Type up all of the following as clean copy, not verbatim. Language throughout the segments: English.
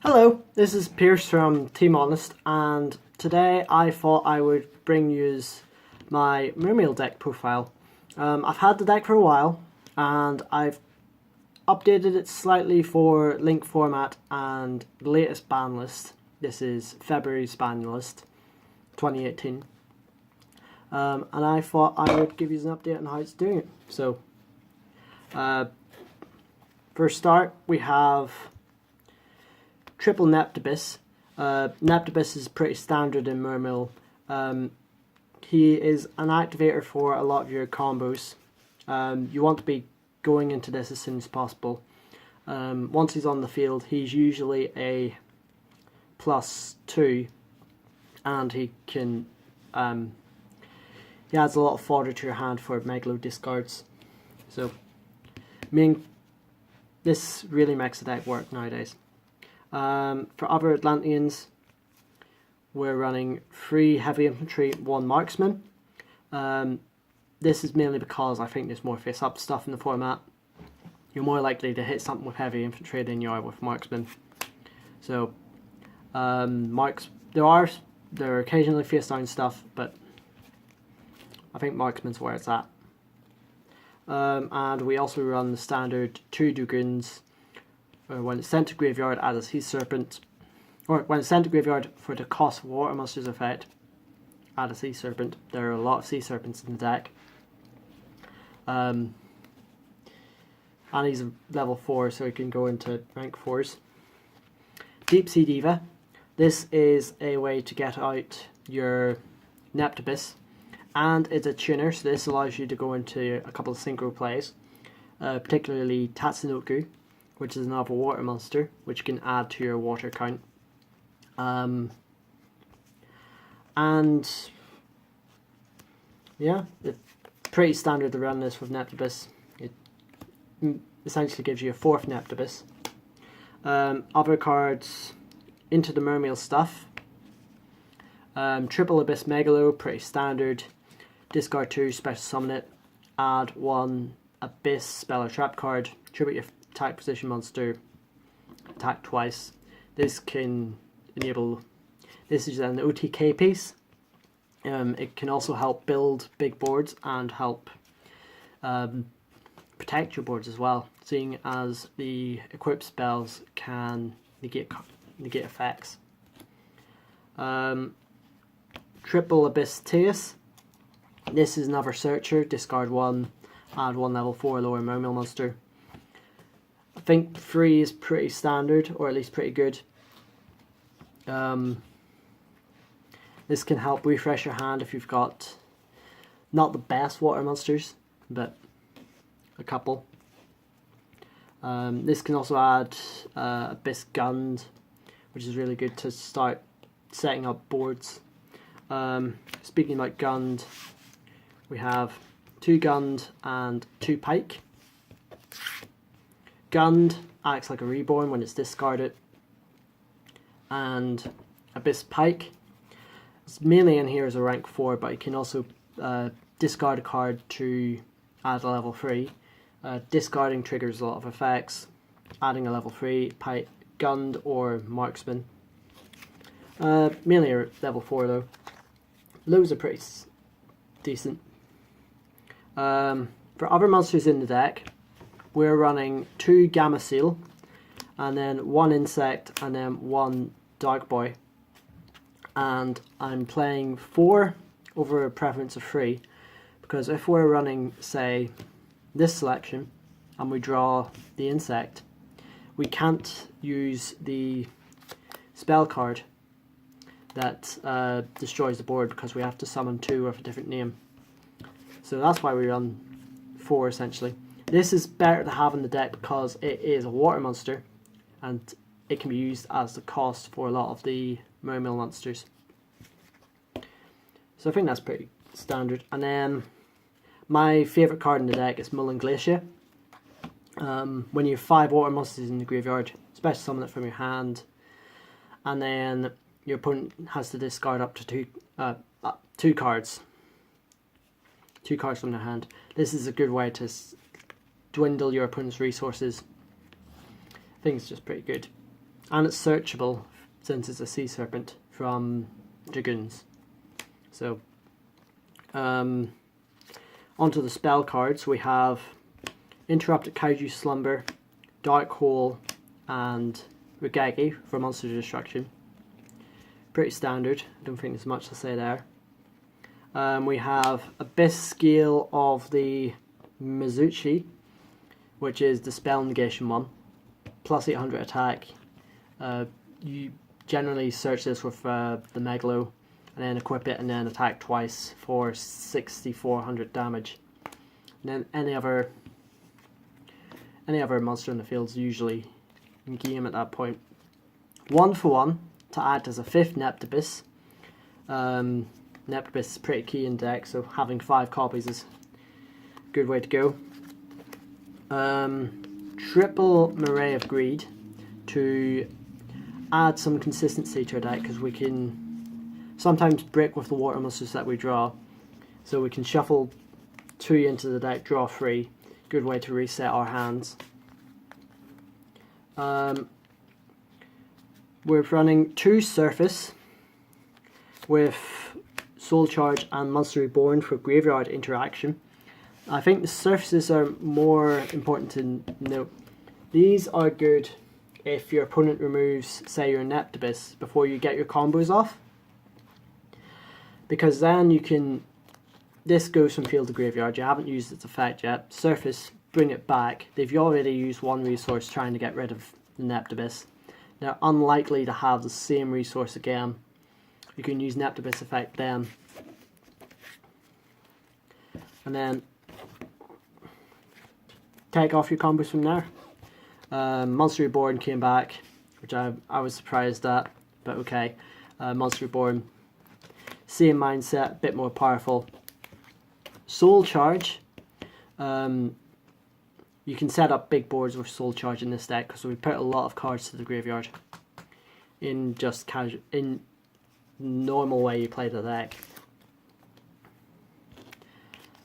Hello, this is Pearce from Team Honest, and today I thought I would bring you my Mermail Deck profile. I've had the deck for a while, and I've updated it slightly for link format and the latest ban list. This is February's ban list, 2018. And I thought I would give you an update on how it's doing it. So, for a start, we have triple Neptibus. Neptibus is pretty standard in Mermail. He is an activator for a lot of your combos. You want to be going into this as soon as possible. Once he's on the field, he's usually a +2, and he can he adds a lot of fodder to your hand for Megalo discards. So, this really makes the deck work nowadays. For other Atlanteans, we're running 3 heavy infantry, 1 marksman. This is mainly because I think there's more face-up stuff in the format. You're more likely to hit something with heavy infantry than you are with marksman. So, there are occasionally face-down stuff, but I think marksman's where it's at. And we also run the standard 2 Dragoons. When it's sent to graveyard, add a sea serpent. Or when it's sent to graveyard for the cost of water monsters effect, add a sea serpent. There are a lot of sea serpents in the deck. And he's a level 4, so he can go into rank 4s. Deep Sea Diva. This is a way to get out your Neptibus, and it's a tuner, so this allows you to go into a couple of synchro plays, particularly Tatsunoko, which is another water monster, which can add to your water count. And yeah, it's pretty standard to run this with Neptibus. It essentially gives you a 4th Neptibus. Other cards into the Mermail stuff. Triple Abyss Megalo, pretty standard. Discard 2, special summon it. Add 1 Abyss spell or trap card. Tribute your attack position monster. Attack twice. This can enable. This is an OTK piece. It can also help build big boards and help protect your boards as well, seeing as the equipped spells can negate effects. Triple Abyss Teus. This is another searcher. Discard 1, add 1 level 4 lower Mermail monster. I think 3 is pretty standard, or at least pretty good. This can help refresh your hand if you've got not the best water monsters, but a couple. This can also add Abyss Gund, which is really good to start setting up boards. Speaking about Gund, we have 2 Gund and 2 Pike. Gund acts like a reborn when it's discarded, and Abyss Pike is mainly in here as a rank 4, but you can also discard a card to add a level 3. Discarding triggers a lot of effects. Adding a level 3, Pike, Gund or Marksman. Mainly a level 4 though. Lows are pretty decent. For other monsters in the deck, we're running 2 Gamma Seal, and then 1 Insect, and then 1 Dark Boy. And I'm playing 4 over a preference of 3, because if we're running, say, this selection, and we draw the Insect, we can't use the spell card that destroys the board, because we have to summon 2 with a different name. So that's why we run 4 essentially. This is better to have in the deck because it is a water monster, and it can be used as the cost for a lot of the Mermail monsters. So I think that's pretty standard. And then my favourite card in the deck is Mullen Glacier. When you have 5 water monsters in the graveyard, special summon it from your hand, and then your opponent has to discard up to 2 cards. 2 cards from their hand. This is a good way to dwindle your opponent's resources. I think it's just pretty good. and it's searchable since it's a sea serpent from Dragoons. So onto the spell cards. We have Interrupted Kaiju Slumber, Dark Hole, and Rugagi for monster destruction. Pretty standard, I don't think there's much to say there. We have Abyss Scale of the Mizuchi, which is the spell negation one, plus 800 attack. You generally search this with the Megalo, and then equip it and then attack twice for 6400 damage. And then any other monster in the field is usually in game at that point. 1 for 1 to act as a 5th Neptibus. Neptibus is pretty key in deck, so having 5 copies is a good way to go. Triple Murray of Greed to add some consistency to our deck, because we can sometimes break with the water monsters that we draw. So we can shuffle 2 into the deck, draw 3. Good way to reset our hands. We're running 2 Surface with Soul Charge and Monster Reborn for graveyard interaction. I think the surfaces are more important to note. These are good if your opponent removes, say, your Neptibus before you get your combos off, because then you can, this goes from field to graveyard, you haven't used its effect yet, surface, bring it back, they've already used 1 resource trying to get rid of the Neptibus, they're unlikely to have the same resource again. You can use Neptibus effect then, and then take off your combos from there. Monster Reborn came back, which I was surprised at, but okay. Monster Reborn, same mindset, a bit more powerful. Soul Charge, you can set up big boards with Soul Charge in this deck, because we put a lot of cards to the graveyard in just casual, in normal way you play the deck.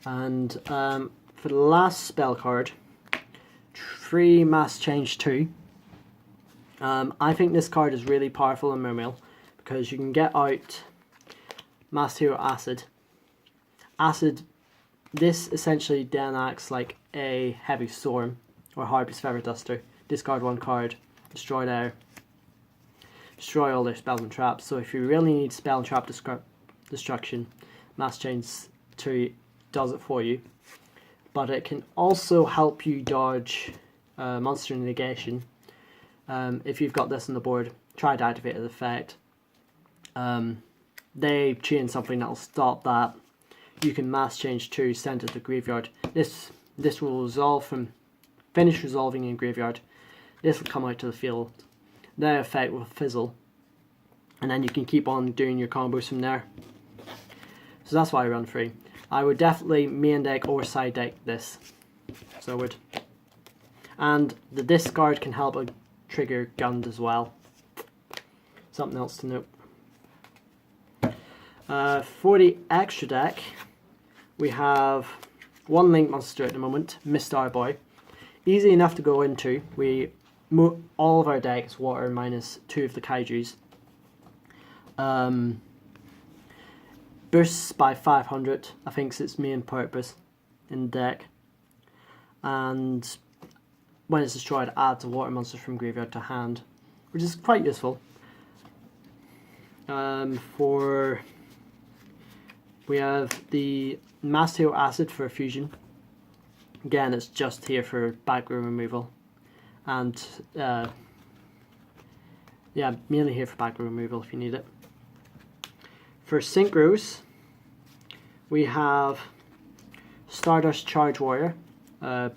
And for the last spell card, 3 Mass Change 2. I think this card is really powerful in Mermail, because you can get out Mass Hero Acid. Acid, this essentially then acts like a Heavy Storm or Harpy's Feather Duster. Discard 1 card, destroy all their spells and traps. So if you really need spell and trap destruction, Mass Change 2 does it for you. But it can also help you dodge monster negation. If you've got this on the board, try to activate the effect. They chain something that'll stop that. You can Mass Change 2, send it to the graveyard. This will resolve from, finish resolving in graveyard. This will come out to the field. Their effect will fizzle, and then you can keep on doing your combos from there. So that's why I run 3. I would definitely main deck or side deck this. So I would. And the discard can help trigger Gund as well. Something else to note. For the extra deck, we have 1 Link monster at the moment, Mistar Boy. Easy enough to go into. All of our deck is water minus 2 of the Kaijus. Bursts by 500, I think is its main purpose in the deck. And when it's destroyed, adds a water monster from graveyard to hand, which is quite useful. We have the Mass Hero Acid for fusion. Again, it's just here for background removal. And yeah, mainly here for background removal if you need it. For synchros, we have Stardust Charge Warrior,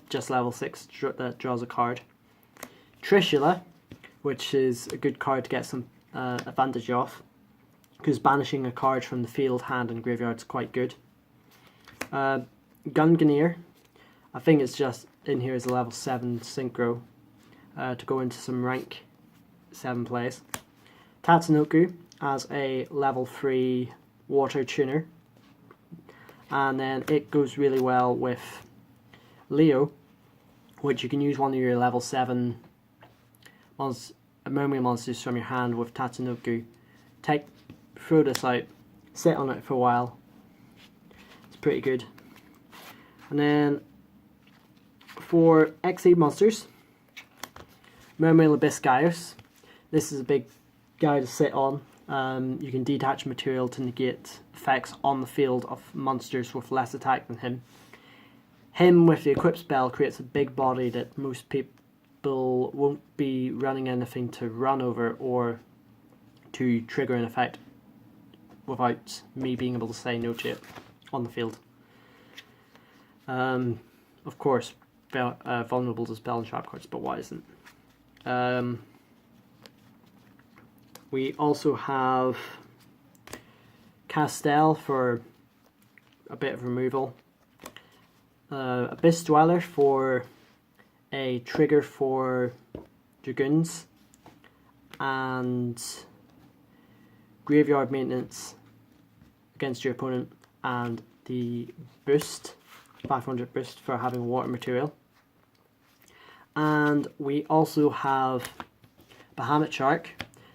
just level 6, that draws a card. Trishula, which is a good card to get some advantage off, because banishing a card from the field, hand, and graveyard is quite good. Gungnir, I think it's just in here as a level 7 synchro to go into some rank 7 plays. Tatsunoko as a level 3 water tuner, and then it goes really well with Leo, which you can use one of your level 7 Mermail monsters from your hand with Tatsunoko. Throw this out, sit on it for a while. It's pretty good. And then for X-Aid monsters, Mermail Abyss. This is a big guy to sit on. You can detach material to negate effects on the field of monsters with less attack than him. Him with the equip spell creates a big body that most people won't be running anything to run over or to trigger an effect without me being able to say no to it on the field. Of course, vulnerable to spell and trap cards, but why isn't? We also have Castell for a bit of removal. Abyss Dweller for a trigger for Dragoons. And Graveyard Maintenance against your opponent. And the boost, 500 boost for having water material. And we also have Bahamut Shark.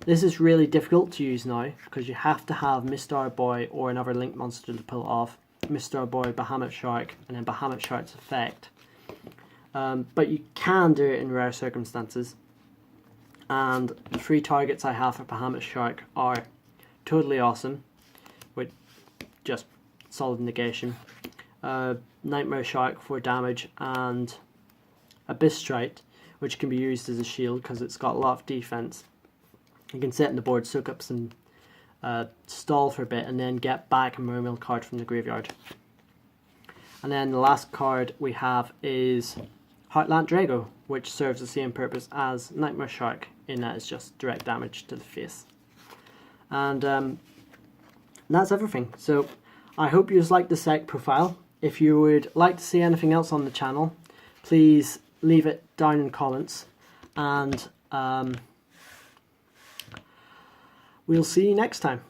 This is really difficult to use now because you have to have Mistar Boy or another Link monster to pull it off. Mistar Boy, Bahamut Shark, and then Bahamut Shark's effect. But you can do it in rare circumstances. And the 3 targets I have for Bahamut Shark are Totally Awesome, with just solid negation, Nightmare Shark for damage, and Abyss Strike, which can be used as a shield because it's got a lot of defense. You can sit on the board, soak up some stall for a bit, and then get back a Mermail card from the graveyard. And then the last card we have is Heartland Drago, which serves the same purpose as Nightmare Shark, in that it's just direct damage to the face. And that's everything. So I hope you liked the deck profile. If you would like to see anything else on the channel, please leave it down in comments, and we'll see you next time.